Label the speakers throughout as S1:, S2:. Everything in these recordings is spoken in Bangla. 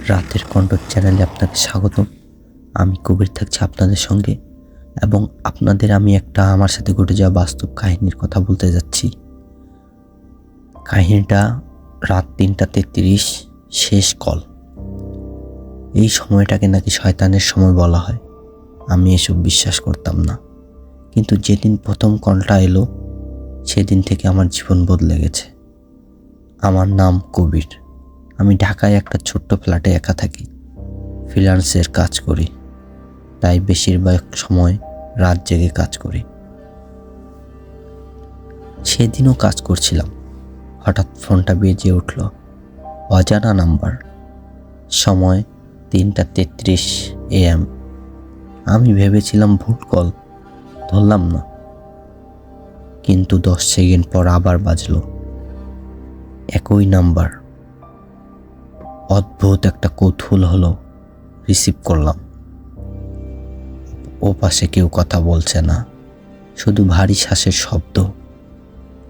S1: রাতের কণ্ঠ চ্যানেলে আপনাকে স্বাগতম। আমি কবির থাকছি আপনাদের সঙ্গে এবং আপনাদের আমি একটা আমার সাথে ঘটে যাওয়া বাস্তব কাহিনীর কথা বলতে যাচ্ছি। কাহিনীটা রাত ৩:৩৩, শেষ কল। এই সময়টাকে নাকি শয়তানের সময় বলা হয়। আমি এসব বিশ্বাস করতাম না, কিন্তু যেদিন প্রথম কলটা এলো সেদিন থেকে আমার জীবন বদলে গেছে। আমার নাম কবির। আমি ঢাকায় একটা ছোট্ট ফ্ল্যাটে একা থাকি। ফ্রিল্যান্সের কাজ করি, তাই বেশিরভাগ সময় রাত জেগে কাজ করি। সেদিনও কাজ করছিলাম, হঠাৎ ফোনটা বেজে উঠল। অজানা নাম্বার, সময় ৩:৩৩ AM। আমি ভেবেছিলাম ভুল কল, ধরলাম না। কিন্তু 10 সেকেন্ড পর আবার বাজলো, একই নাম্বার। অদ্ভুত একটা কৌতূহল হলো, রিসিভ করলাম। ও পাশে কেউ কথা বলছে না, শুধু ভারী শ্বাসের শব্দ।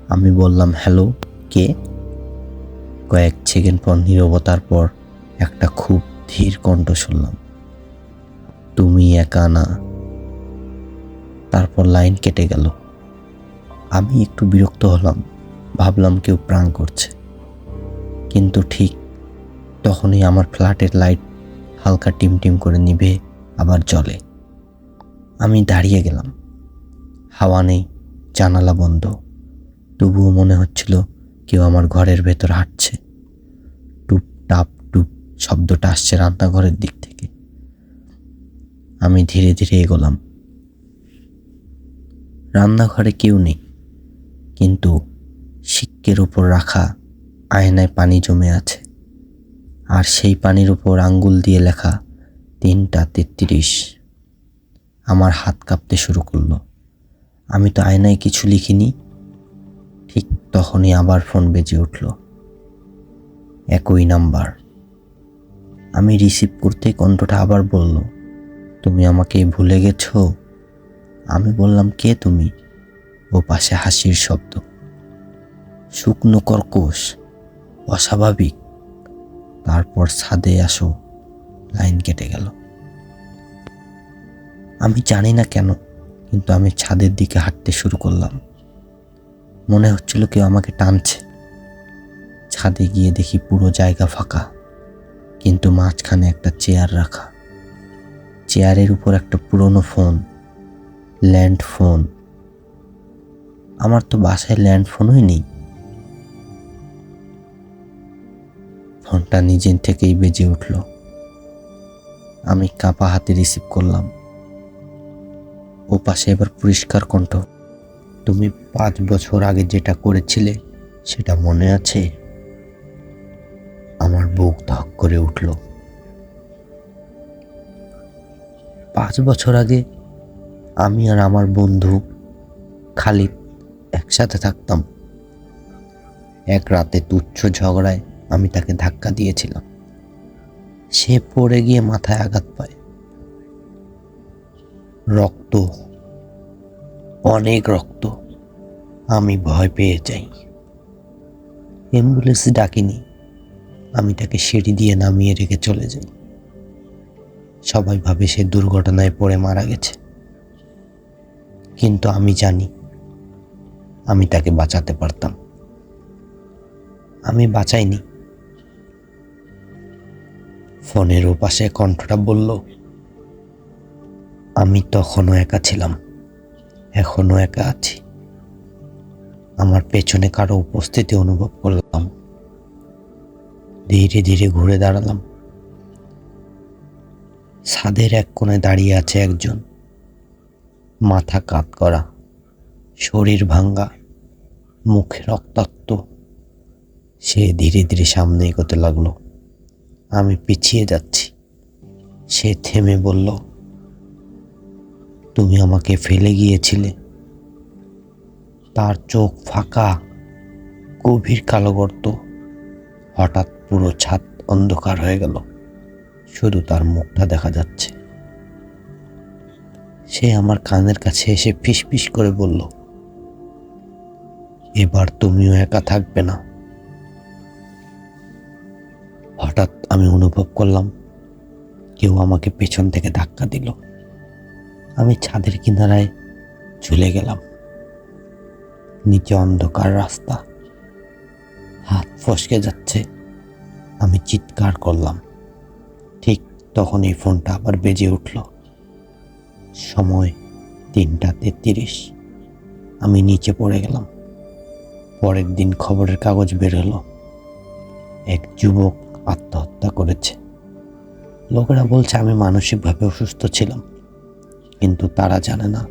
S1: আমি বললাম, হ্যালো, কে? কয়েক সেকেন্ড পর নীরবতার পর একটা খুব ধীর কণ্ঠ শুনলাম, তুমি একা না। তারপর লাইন কেটে গেল। আমি একটু বিরক্ত হলাম, ভাবলাম কেউ প্রাণ করছে। কিন্তু ঠিক তখনই আমার ফ্ল্যাটের লাইট হালকা টিমটিম করে নিভে আবার জ্বলে। আমি দাঁড়িয়ে গেলাম। হাওয়া নেই, জানালা বন্ধ, তবুও মনে হচ্ছিল কেউ আমার ঘরের ভেতর হাঁটছে। টুপ টাপ টুপ শব্দটা আসছে রান্নাঘরের দিক থেকে। আমি ধীরে ধীরে এগোলাম। রান্নাঘরে কেউ নেই, কিন্তু সিঙ্কের উপর রাখা আয়নায় পানি জমে আছে, আর সেই পানির উপর আঙ্গুল দিয়ে লেখা ৩:৩৩। আমার হাত কাঁপতে শুরু করলো। আমি তো আয়নায় কিছু লিখিনি। ঠিক তখনই আবার ফোন বেজে উঠল, একই নাম্বার। আমি রিসিভ করতেই কণ্ঠটা আবার বলল, তুমি আমাকে ভুলে গেছো? আমি বললাম, কে তুমি? ও পাশে হাসির শব্দ, শুকনো কর্কশ, অস্বাভাবিক। তারপর ছাদে আসো। লাইন কেটে গেল। আমি জানি না কেন, কিন্তু আমি ছাদের দিকে হাঁটতে শুরু করলাম। মনে হচ্ছিল কেউ আমাকে টানছে। ছাদে গিয়ে দেখি পুরো জায়গা ফাঁকা, কিন্তু মাঝখানে একটা চেয়ার রাখা। চেয়ারের উপর একটা পুরনো ফোন, ল্যান্ড ফোন। আমার তো বাসায় ল্যান্ড ফোনই নেই। ফোনটা নিজের থেকেই বেজে উঠল। আমি কাঁপা হাতে রিসিভ করলাম। ও পাশে এবার পরিষ্কার কণ্ঠ, তুমি 5 বছর আগে যেটা করেছিলে সেটা মনে আছে? আমার বুক ধক করে উঠল। 5 বছর আগে আমি আর আমার বন্ধু খালিদ একসাথে থাকতাম। এক রাতে তুচ্ছ ঝগড়ায় আমি তাকে ধাক্কা দিয়েছিলাম। সে পড়ে গিয়ে মাথায় আঘাত পায়। রক্ত, অনেক রক্ত। আমি ভয় পেয়ে যাই। অ্যাম্বুলেন্স ডাকিনি, আমি তাকে সিঁড়ি দিয়ে নামিয়ে রেখে চলে যাই। সবাই ভাবে সে দুর্ঘটনায় পড়ে মারা গেছে, কিন্তু আমি জানি আমি তাকে বাঁচাতে পারতাম। আমি বাঁচাইনি। ফোনের ওপাশে কণ্ঠটা বলল, আমি তখনও একা ছিলাম, এখনো একা আছি। আমার পেছনে কারো উপস্থিতি অনুভব করলাম। ধীরে ধীরে ঘুরে দাঁড়ালাম। ছাদের এক কোণে দাঁড়িয়ে আছে একজন, মাথা কাত করা, শরীর ভাঙ্গা, মুখে রক্তাক্ত। সে ধীরে ধীরে সামনে এগোতে লাগলো। আমি পিছিয়ে যাচ্ছি। সে থেমে বলল, তুমি আমাকে ফেলে গিয়েছিলে। তার চোখ ফাঁকা, গভীর কালো গর্ত। হঠাৎ পুরো ছাদ অন্ধকার হয়ে গেল, শুধু তার মুখটা দেখা যাচ্ছে। সে আমার কানের কাছে এসে ফিসফিস করে বলল, এবার তুমিও একা থাকবে না। হঠাৎ আমি অনুভব করলাম কেউ আমাকে পেছন থেকে ধাক্কা দিল। আমি ছাদের কিনারায় ঝুলে গেলাম। নিচে অন্ধকার রাস্তা, হাত ফসকে যাচ্ছে। আমি চিৎকার করলাম। ঠিক তখন এই ফোনটা আবার বেজে উঠল। সময় 3:33। আমি নিচে পড়ে গেলাম। পরের দিন খবরের কাগজ বের হলো, এক যুবক আত্মহত্যা করেছে। লোকেরা বলছে আমি মানসিকভাবে অসুস্থ ছিলাম, কিন্তু তারা জানে না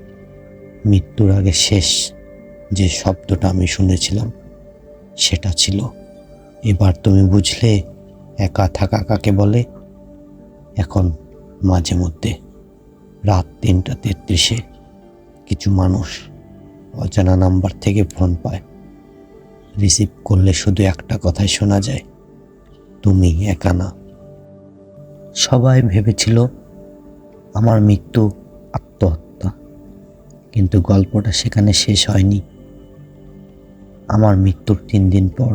S1: মৃত্যুর আগে শেষ যে শব্দটা আমি শুনেছিলাম সেটা ছিল, এবার তুমি বুঝলে একা থাকা কাকে বলে। এখন মাঝে মধ্যে রাত 3:33-এ কিছু মানুষ অজানা নাম্বার থেকে ফোন পায়। রিসিভ করলে শুধু একটা কথাই শোনা যায়, তুমি একা না। সবাই ভেবেছিল আমার মৃত্যু আত্মহত্যা, কিন্তু গল্পটা সেখানে শেষ হয়নি। আমার মৃত্যুর 3 দিন পর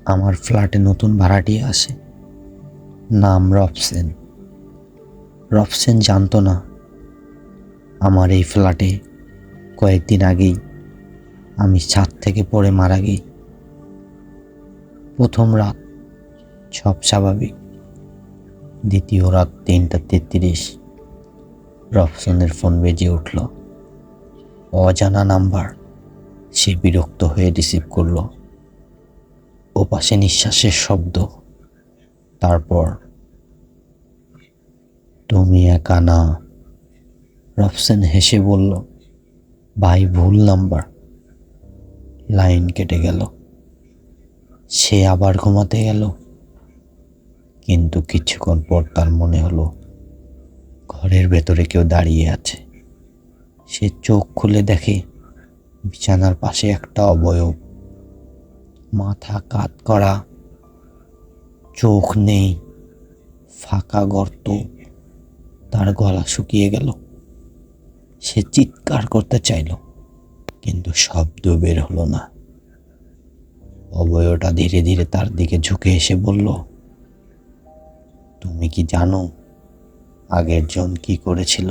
S1: আমার ফ্ল্যাটে নতুন ভাড়াটিয়া আসে, নাম রফসেন। রফসেন জানতো না আমার এই ফ্ল্যাটে কয়েকদিন আগেই আমি ছাদ থেকে পড়ে মারা গেই। প্রথম রাত সব স্বাভাবিক। দ্বিতীয় রাত 3:33 রফসনের ফোন বেজে উঠল। অজানা নাম্বার। সে বিরক্ত হয়ে রিসিভ করলো। ওপাশে নিঃশ্বাসের শব্দ। তারপর, তুমি একা না। রফসেন হেসে বলল, ভাই ভুল নাম্বার। লাইন কেটে গেল। সে আবার ঘুমাতে গেল। কিন্তু কিছুক্ষণ পর তার মনে হলো ঘরের ভেতরে কেউ দাঁড়িয়ে আছে। সে চোখ খুলে দেখে বিছানার পাশে একটা অবয়ব, মাথা কাত করা, চোখ নেই, ফাঁকা গর্ত। তার গলা শুকিয়ে গেল। সে চিৎকার করতে চাইল, কিন্তু শব্দ বের হলো না। অবয়বটা ধীরে ধীরে তার দিকে ঝুঁকে এসে বলল, তুমি কি জানো আগের জন কি করেছিল?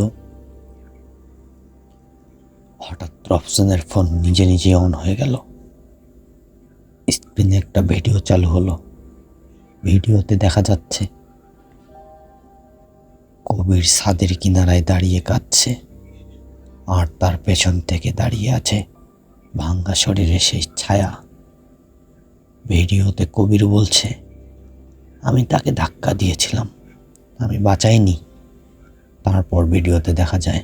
S1: হঠাৎ রফসনের ফোন নিজে নিজে অন হয়ে গেল। স্ক্রিনে একটা ভিডিও চালু হলো। ভিডিওতে দেখা যাচ্ছে কবির ছাদের কিনারায় দাঁড়িয়ে কাঁদছে, আর তার পেছন থেকে দাঁড়িয়ে আছে ভাঙ্গা শরীরের সেই ছায়া। ভিডিওতে কবির বলছে, আমি তাকে ধাক্কা দিয়েছিলাম, আমি বাঁচাইনি। তারপর ভিডিওতে দেখা যায়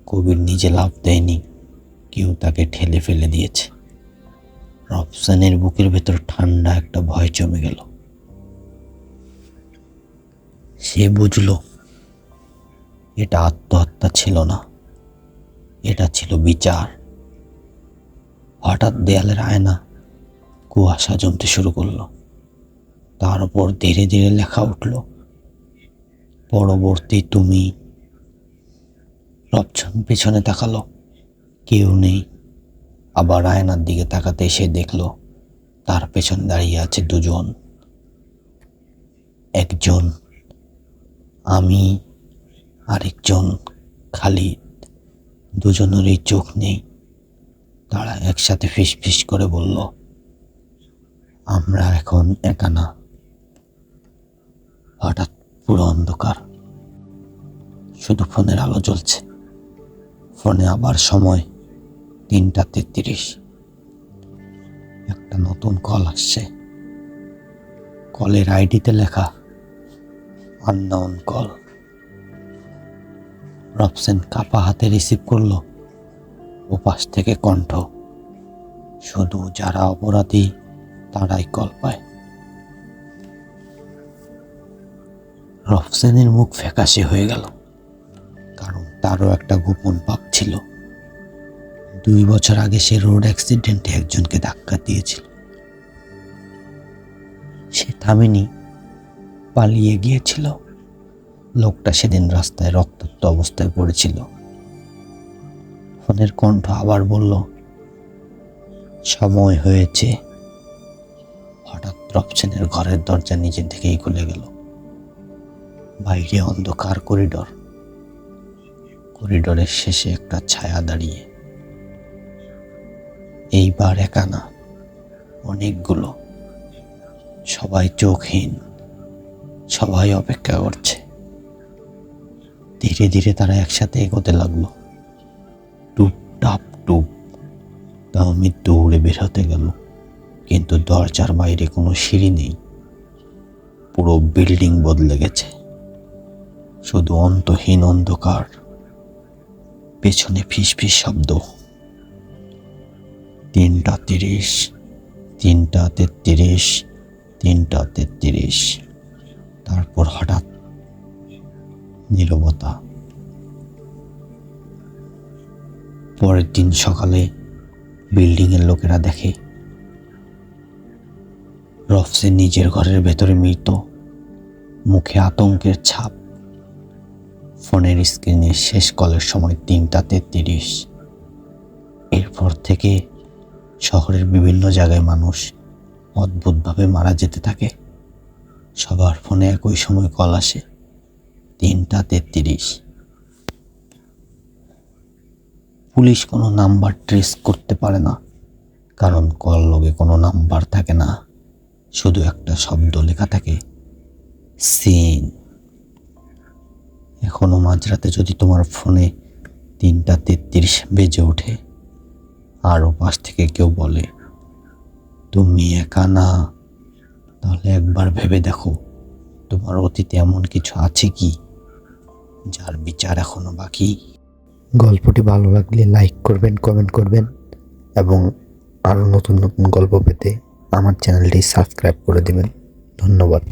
S1: কবির নিজে লাফ দেয়নি, কেউ তাকে ঠেলে ফেলে দিয়েছে। রফসানের বুকের ভেতর ঠান্ডা একটা ভয় জমে গেল। সে বুঝল এটা আত্মহত্যা ছিল না, এটা ছিল বিচার। হঠাৎ দেয়ালের আয়না কুয়াশা জমতে শুরু করলো। তার উপর ধীরে ধীরে লেখা উঠল, পরবর্তী তুমি। রফসান পেছনে তাকালো, কেউ নেই। আবার আয়নার দিকে তাকাতে সে দেখলো তার পেছন দাঁড়িয়ে আছে দুজন। একজন আমি, আরেকজন খালিদ। দুজনেরই চোখ নেই। তারা একসাথে ফিসফিস করে বলল, আমরা এখন একা না। হঠাৎ পুরো অন্ধকার, শুধু ফোনের আলো জ্বলছে। ফোনে আবার সময় 3:33। একটা নতুন কল আসছে। কলের আইডিতে লেখা আননোন কল। রফসেন কাপা হাতে রিসিভ করলো। ওপাশ থেকে কণ্ঠ, শুধু যারা অপরাধী তারাই কল পায়। রফসেনের মুখ ফ্যাকাশে হয়ে গেল, কারণ তারও একটা গোপন পাপ ছিল। 2 বছর আগে সে রোড অ্যাক্সিডেন্টে একজনকে ধাক্কা দিয়েছিল। সে থামেনি, পালিয়ে গিয়েছিল। লোকটা সেদিন রাস্তায় রক্তাক্ত অবস্থায় পড়েছিল। ফোনের কণ্ঠ আবার বলল, সময় হয়েছে। হঠাৎ রবসেনের ঘরের দরজা নিজে থেকেই খুলে গেল। বাইরে অন্ধকার করিডর, করিডরের শেষে একটা ছায়া দাঁড়িয়ে। এইবার একা না, অনেকগুলো, সবাই চোখহীন, সবাই অপেক্ষা করছে। ধীরে ধীরে তারা একসাথে এগোতে লাগলো। টুপ টাপ টুপ। তাহমিদ দৌড়ে বের হতে গেল, কিন্তু দরজার বাইরে কোনো সিঁড়ি নেই। পুরো বিল্ডিং বদলে গেছে, শুধু অন্তহীন অন্ধকার। পেছনে ফিসফিস শব্দ। 3:30, 3:33, 3:33। তারপর হঠাৎ নীরবতা। পরের দিন সকালে বিল্ডিংয়ের লোকেরা দেখে রফসেন নিজের ঘরের ভেতরে মৃত, মুখে আতঙ্কের ছাপ। ফোনের স্ক্রিনে শেষ কলের সময় 3:33। এরপর থেকে শহরের বিভিন্ন জায়গায় মানুষ অদ্ভুতভাবে মারা যেতে থাকে। সবার ফোনে একই সময় কল আসে, 3:33। পুলিশ কোনো নাম্বার ট্রেস করতে পারে না, কারণ কল লগে কোনো নাম্বার থাকে না, শুধু একটা শব্দ লেখা থাকে, সিন। এখনো মাঝরাতে যদি তোমার ফোনে 3:33 বেজে ওঠে আর ওপাশ থেকে কেউ বলে তুমি একা না, তাহলে একবার ভেবে দেখো তোমার অতীতে এমন কিছু আছে কি যার বিচার এখনো বাকি।
S2: গল্পটি ভালো লাগলে লাইক করবেন, কমেন্ট করবেন এবং আরও নতুন নতুন গল্প পেতে আমার চ্যানেলটি সাবস্ক্রাইব করে দেবেন। ধন্যবাদ।